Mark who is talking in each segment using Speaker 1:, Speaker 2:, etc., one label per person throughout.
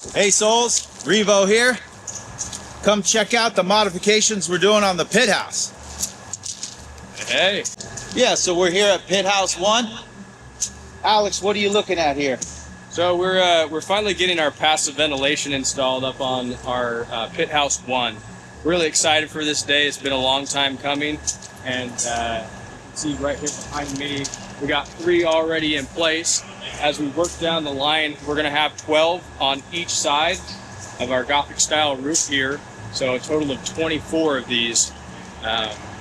Speaker 1: Hey souls, Revo here. Come check out the modifications we're doing on the pit house.
Speaker 2: Hey.
Speaker 1: Yeah, so we're here at Pit House 1. Alex, what are you looking at here?
Speaker 2: So we're finally getting our passive ventilation installed up on our Pit House 1. Really excited for this day. It's been a long time coming, and you can see right here behind me, we got 3 already in place. As we work down the line, we're going to have 12 on each side of our Gothic style roof here. So a total of 24 of these.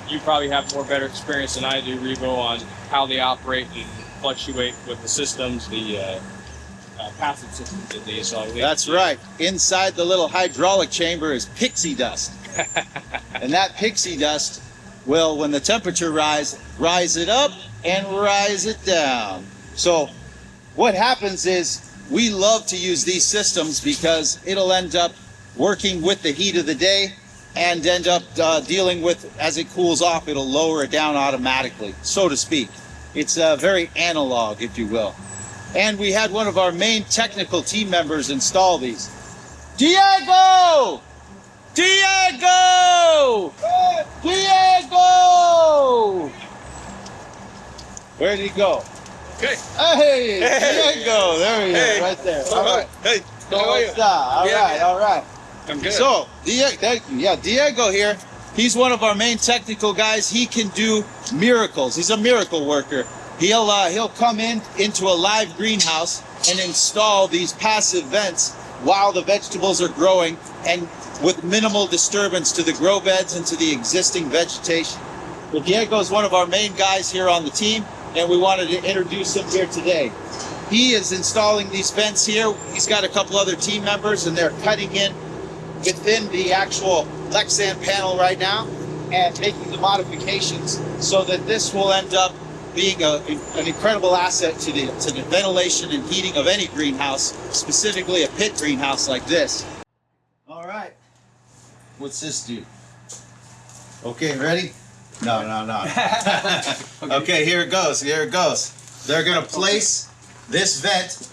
Speaker 2: You probably have more better experience than I do, Revo, on how they operate and fluctuate with the systems, the passive systems in these. So
Speaker 1: That's right. Inside the little hydraulic chamber is pixie dust. And that pixie dust will, when the temperature rise it up and rise it down. So what happens is we love to use these systems because it'll end up working with the heat of the day and end up dealing with, as it cools off, it'll lower it down automatically, so to speak. It's very analog, if you will. And we had one of our main technical team members install these. Diego! Diego! Diego! Where'd he go?
Speaker 2: Okay.
Speaker 1: Hey, Diego! There he is, right there. All right.
Speaker 2: Hey, how are you?
Speaker 1: All right.
Speaker 2: I'm good.
Speaker 1: So, Diego here, he's one of our main technical guys. He can do miracles. He's a miracle worker. He'll come into a live greenhouse and install these passive vents while the vegetables are growing and with minimal disturbance to the grow beds and to the existing vegetation. But Diego is one of our main guys here on the team, and we wanted to introduce him here today. He is installing these vents here. He's got a couple other team members, and they're cutting in within the actual Lexan panel right now and making the modifications so that this will end up being an incredible asset to the ventilation and heating of any greenhouse, specifically a pit greenhouse like this. All right, what's this do? Okay, ready? No. Okay, here it goes. They're gonna place this vent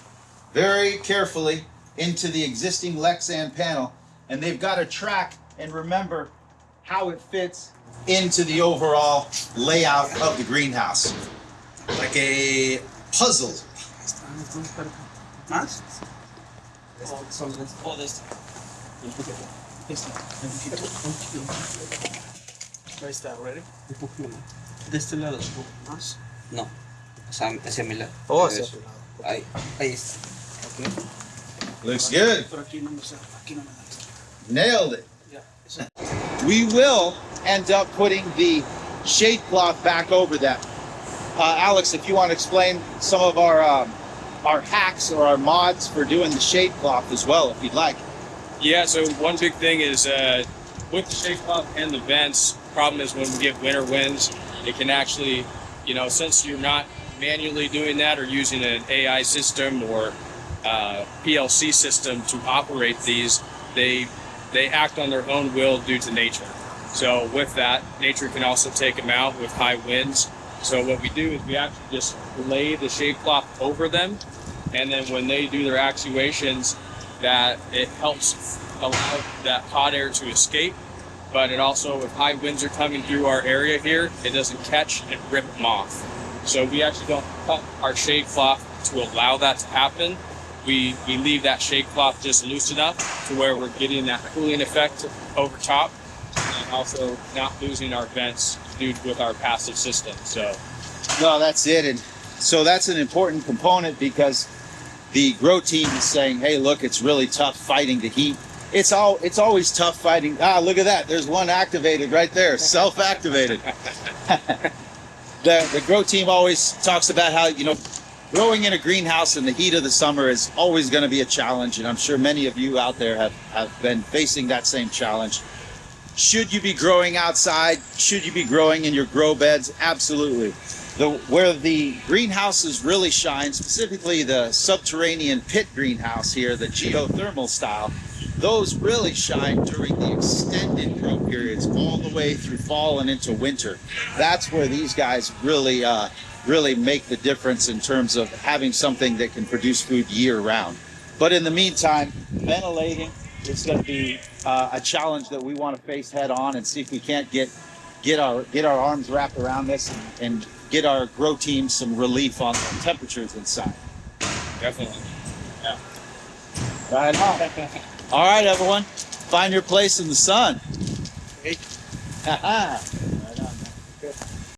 Speaker 1: very carefully into the existing Lexan panel, and they've got to track and remember how it fits into the overall layout of the greenhouse. Like a puzzle.
Speaker 3: Ahí está, ready?
Speaker 4: De este lado, más. No, hacia mi lado.
Speaker 3: Oh, hacia tu lado.
Speaker 4: Ahí está.
Speaker 3: Okay.
Speaker 1: Looks good.
Speaker 3: Por aquí no me sale, aquí no me da.
Speaker 1: Nailed it.
Speaker 3: Yeah.
Speaker 1: We will end up putting the shade cloth back over that. Alex, if you want to explain some of our hacks or our mods for doing the shade cloth as well, if you'd like.
Speaker 2: Yeah, so one big thing is with the shade cloth and the vents, problem is when we get winter winds, it can actually, since you're not manually doing that or using an AI system or PLC system to operate these, they act on their own will due to nature. So with that, nature can also take them out with high winds. So what we do is we actually just lay the shade cloth over them, and then when they do their actuations, that it helps allow that hot air to escape, but it also, if high winds are coming through our area here, it doesn't catch and rip them off. So we actually don't cut our shade cloth to allow that to happen. We leave that shade cloth just loose enough to where we're getting that cooling effect over top, and also not losing our vents with our passive system. So
Speaker 1: No, that's it. And so that's an important component because the grow team is saying, hey, look, it's really tough fighting the heat. It's always tough fighting. Look at that. There's one activated right there, self-activated. The grow team always talks about how, growing in a greenhouse in the heat of the summer is always going to be a challenge. And I'm sure many of you out there have been facing that same challenge. Should you be growing outside? Should you be growing in your grow beds? Absolutely. Where the greenhouses really shine, specifically the subterranean pit greenhouse here, the geothermal style, those really shine during the extended grow periods all the way through fall and into winter. That's where these guys really make the difference in terms of having something that can produce food year round. But in the meantime, ventilating is going to be a challenge that we want to face head on and see if we can't get our arms wrapped around this and get our grow team some relief on the temperatures inside.
Speaker 2: Definitely. Yeah.
Speaker 1: Right on. All right, everyone. Find your place in the sun.
Speaker 3: Hey.
Speaker 1: Ha-ha.